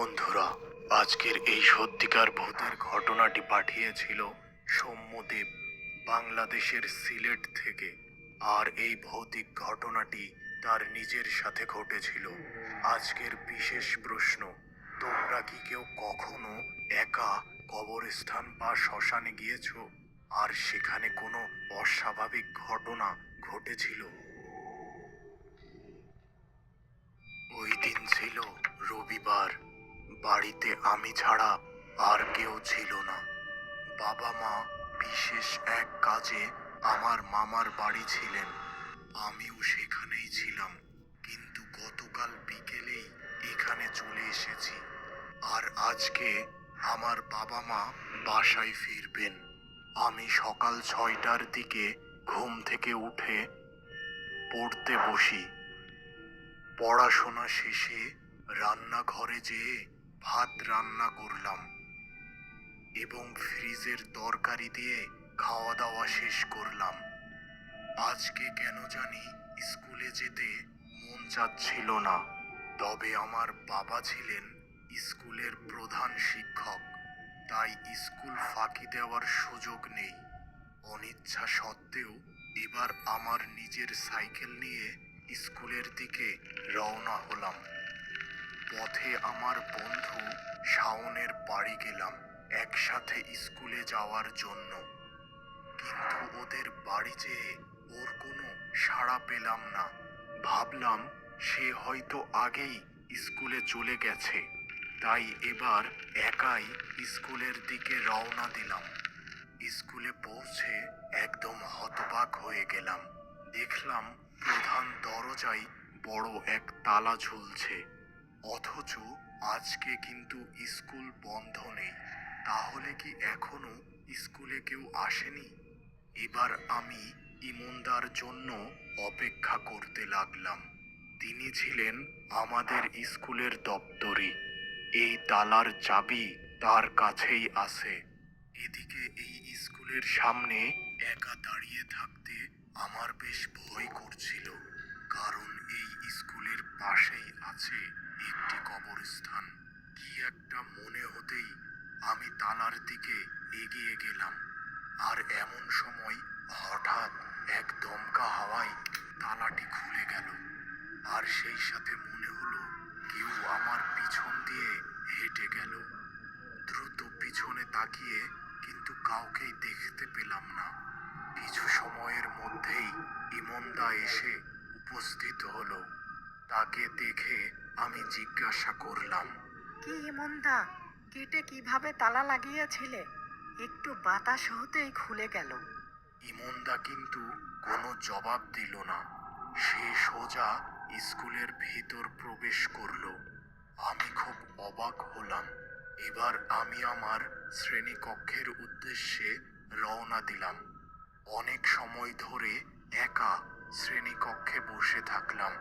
বন্ধুরা, আজকের এই সত্যিকার ভূতের ঘটনাটি পাঠিয়েছিল সৌম্যদেব, বাংলাদেশের সিলেট থেকে। আর এই ভৌতিক ঘটনাটি তার নিজের সাথে ঘটেছিল। আজকের বিশেষ প্রশ্ন: তোমরা কি কেউ কখনো একা কবরস্থান বা শ্মশানে গিয়েছো আর সেখানে কোনো অস্বাভাবিক ঘটনা ঘটেছিল? ওই দিন ছিল রবিবার। বাড়িতে আমি ছাড়া আর কেউ ছিল না। বাবা মা বিশেষ এক কাজে আমার মামার বাড়ি ছিলেন। আমিও সেখানেই ছিলাম, কিন্তু গতকাল বিকেলেই এখানে চলে এসেছি। আর আজকে আমার বাবা মা বাসায় ফিরবেন। আমি সকাল 6টার দিকে ঘুম থেকে উঠে পড়তে বসি। পড়াশোনা শেষে রান্নাঘরে যেয়ে ভাত রান্না করলাম এবং ফ্রিজের তরকারি দিয়ে খাওয়া দাওয়া শেষ করলাম। আজকে কেন জানি স্কুলে যেতে মন চাচ্ছিল না। তবে আমার বাবা ছিলেন স্কুলের প্রধান শিক্ষক, তাই স্কুল ফাঁকি দেওয়ার সুযোগ নেই। অনিচ্ছা সত্ত্বেও এবার আমার নিজের সাইকেল নিয়ে স্কুলের দিকে রওনা হলাম। পথে আমার বন্ধু শাওনের বাড়ি গেলাম একসাথে স্কুলে যাওয়ার জন্য, কিন্তু ওদের বাড়ি যেয়ে ওর কোনো সাড়া পেলাম না। ভাবলাম সে হয়তো আগেই স্কুলে চলে গেছে, তাই এবার একাই স্কুলের দিকে রওনা দিলাম। স্কুলে পৌঁছে একদম হতবাক হয়ে গেলাম। দেখলাম প্রধান দরজায় বড় এক তালা ঝুলছে, অথচ আজকে কিন্তু স্কুল বন্ধ নেই। তাহলে কি এখনো স্কুলে কেউ আসেনি? এবার আমি ইমনদার জন্য অপেক্ষা করতে লাগলাম। তিনি ছিলেন আমাদের স্কুলের দপ্তরি। এই তালার চাবি তার কাছেই আছে। এদিকে এই স্কুলের সামনে একা দাঁড়িয়ে থাকতে আমার বেশ ভয় করছিল, কারণ এই স্কুলের পাশেই আছে একটি কবরস্থান। কি একটা মনে হতেই আমি তালার দিকে এগিয়ে গেলাম। আর এমন সময় হঠাৎ এক দমকা হাওয়ায় তালাটি খুলে গেল। আর সেই সাথে মনে হলো কেউ আমার পিছন দিয়ে হেঁটে গেল। দ্রুত পিছনে তাকিয়ে কিন্তু কাউকেই দেখতে পেলাম না। কিছু সময়ের মধ্যেই ইমনদা এসে উপস্থিত হলো। তাকে দেখে আমি জিজ্ঞাসা করলাম, কি ইমনদা, গেটে কিভাবে তালা লাগিয়েছিলে? একটু বাতাস হতেই খুলে গেল। ইমনদা কিন্তু কোনো জবাব দিল না। সে সোজা স্কুলের ভেতর প্রবেশ করলো। আমি খুব অবাক হলাম। এবার আমি আমার শ্রেণীকক্ষের উদ্দেশ্যে রওনা দিলাম। অনেক সময় ধরে একা শ্রেণীকক্ষে বসে থাকলাম,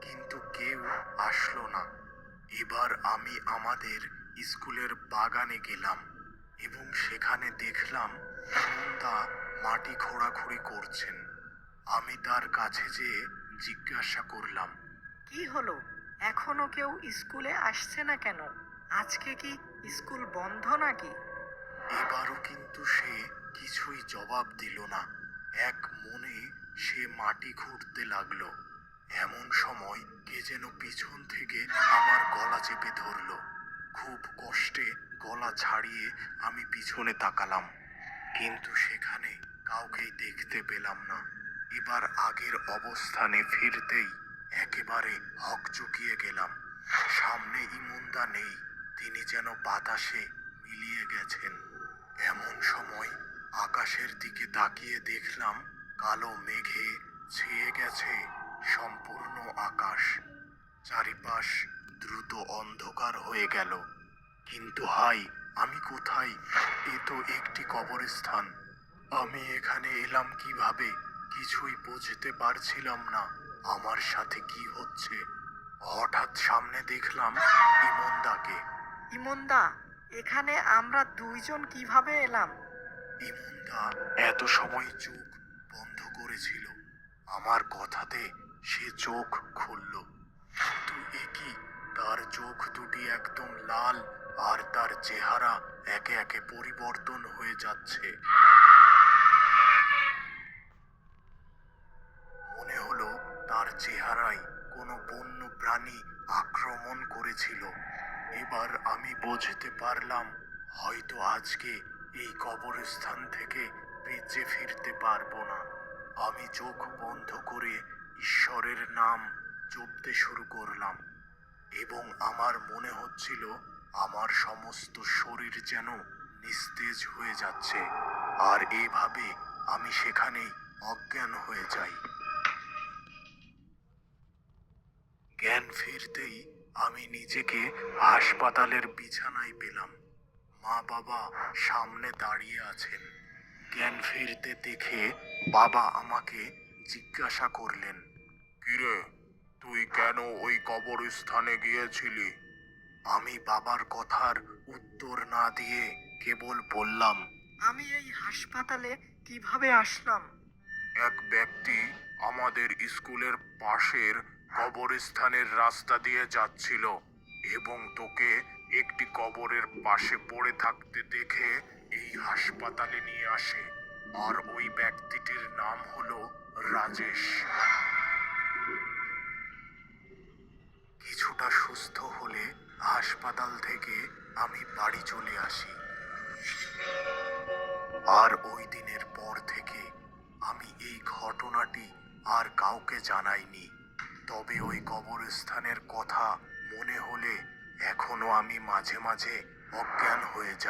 কিন্তু কেউ আসলো না। এবার আমি আমাদের স্কুলের বাগানে গেলাম এবং সেখানে দেখলাম ইমনদা মাটি খোঁড়াখুড়ি করছেন। আমি তার কাছে যেয়ে জিজ্ঞাসা করলাম, কি হলো, এখনো কেউ স্কুলে আসছে না কেন? আজকে কি স্কুল বন্ধ নাকি? এবারও কিন্তু সে কিছুই জবাব দিল না। এক মনে সে মাটি খুঁড়তে লাগলো। এমন সময় কে যেন পিছন থেকে আমার গলা চেপে ধরলো। খুব কষ্টে গলা ছাড়িয়ে আমি পিছনে তাকালাম, কিন্তু সেখানে কাউকেই দেখতে পেলাম না। এবার আগের অবস্থানে ফিরতেই একেবারে হকচকিয়ে গেলাম। সামনে ইমনদা নেই, তিনি যেন বাতাসে মিলিয়ে গেছেন। এমন সময় আকাশের দিকে তাকিয়ে দেখলাম কালো মেঘে ছেয়ে গেছে সম্পূর্ণ আকাশ। চারিপাশ দ্রুত অন্ধকার হয়ে গেল। কিন্তু হাই, আমি কোথায়? এ তো একটি কবরস্থান। আমি এখানে এলাম কিভাবে কিছুই বুঝতে পারছিলাম না। আমার সাথে কি হচ্ছে? হঠাৎ সামনে দেখলাম ইমনদাকে। ইমনদা, এখানে আমরা দুইজন কিভাবে এলাম? ইমনদা এত সময় চোখ বন্ধ করেছিল। আমার কথাতে সে চোখ খুলল। কিন্তু এ কি, তার চোখ দুটি একদম লাল আর তার চেহারা একে একে পরিবর্তন হয়ে যাচ্ছে। মনে হলো তার চেহারায় কোনো বন্য প্রাণী আক্রমণ করেছিল। এবার আমি বুঝতে পারলাম হয়তো আজকে এই কবরস্থান থেকে বেঁচে ফিরতে পারবো না। আমি চোখ বন্ধ করে ঈশ্বরের নাম জপতে শুরু করলাম এবং আমার মনে হচ্ছিল আমার সমস্ত শরীর যেন নিস্তেজ হয়ে যাচ্ছে, আর এভাবে আমি সেখানেই অজ্ঞান হয়ে যাই। জ্ঞান ফিরতেই আমি নিজেকে হাসপাতালের বিছানায় পেলাম। মা বাবা সামনে দাঁড়িয়ে আছেন। জ্ঞান ফিরতে দেখে বাবা আমাকে জিজ্ঞাসা করলেন, কিরে, তুই কেন ওই কবরস্থানে গিয়েছিলি? আমি বাবার কথার উত্তর না দিয়ে কেবল বললাম, আমি এই হাসপাতালে কিভাবে আসলাম? এক ব্যক্তি আমাদের স্কুলের পাশের কবরস্থানের রাস্তা দিয়ে যাচ্ছিল এবং তোকে একটি কবরের পাশে পড়ে থাকতে দেখে এই হাসপাতালে নিয়ে আসে। আর ওই ব্যক্তিটির নাম হলো রাজেশ। কিছুটা সুস্থ হলে হাসপাতাল থেকে আমি বাড়ি চলে আসি। আর ওই দিনের পর থেকে আমি এই ঘটনাটি আর কাউকে জানাইনি। তবে ওই কবরস্থানের কথা মনে হলে এখনো আমি মাঝে মাঝে অজ্ঞান হয়ে যাই।